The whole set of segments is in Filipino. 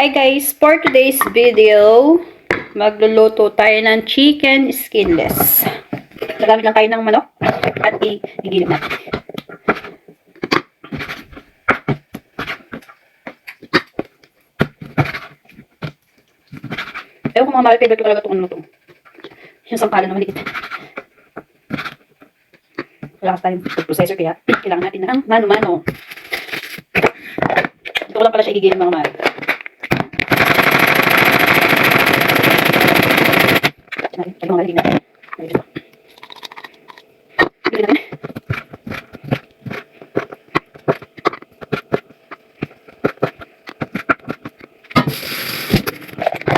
Hi guys, for today's video, magluluto tayo ng chicken skinless. Nagamit lang tayo ng manok at igilid natin. Ewan ko mga mahal, favorite ko talaga itong luto. Yung sangkalan na maliit. Wala kasi tayong food processor kaya kailangan natin ng mano-mano. Ito ko lang pala siya igigilid mga mahal. Ito mga lalagyan natin. Bili natin.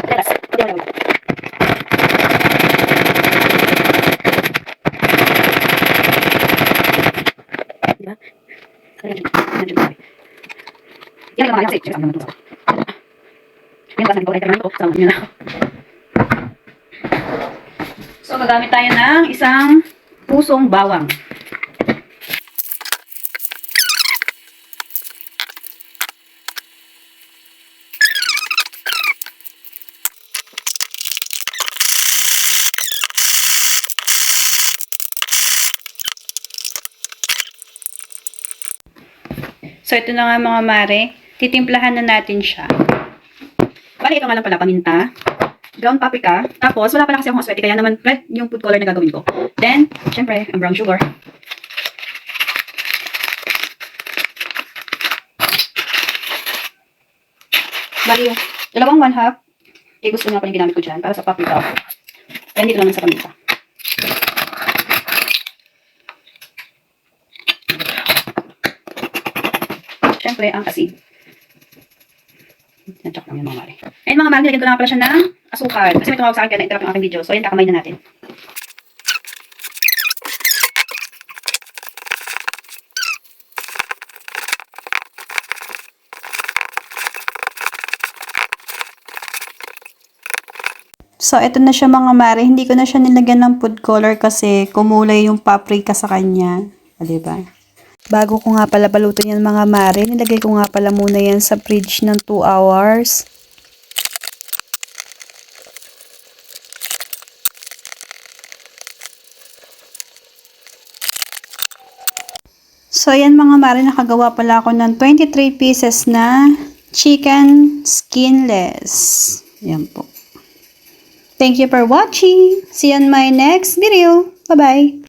Lelas. Hindi ako lawag. Diba? Yan lang mga kasi. Sige, sama naman ito. Yan, basta nagpapalay ka naman ito. Sama nyo na. So, gagamit tayo ng isang pusong bawang. So, ito na nga mga mare. Titimplahan na natin siya. Bali, ito nga lang pala, paminta. Ground paprika. Tapos, wala pala kasi akong aswete, kaya naman red yung food color na gagawin ko. Then, syempre, ang brown sugar. Bali, yung dalawang 1/2. Gusto nga pa yung ginamit ko dyan para sa paprika. Kaya dito naman sa paminta. Syempre, ang asin. Nanchak lang yung mga mali. Ayun mga mali, nilagyan ko lang pala siya ng asukal. Kasi may tumawag sa akin kaya na-interrupt yung aking video. So, ayun, kakamay na natin. So, ito na siya mga mare. Hindi ko na siya nilagyan ng food color kasi kumulay yung paprika sa kanya. O, diba? Bago ko nga pala balutin yan mga mare, nilagay ko nga pala muna yan sa fridge ng 2 hours. So, yan mga mare, nakagawa pala ako ng 23 pieces na chicken skinless. Yan po. Thank you for watching. See you on my next video. Bye-bye.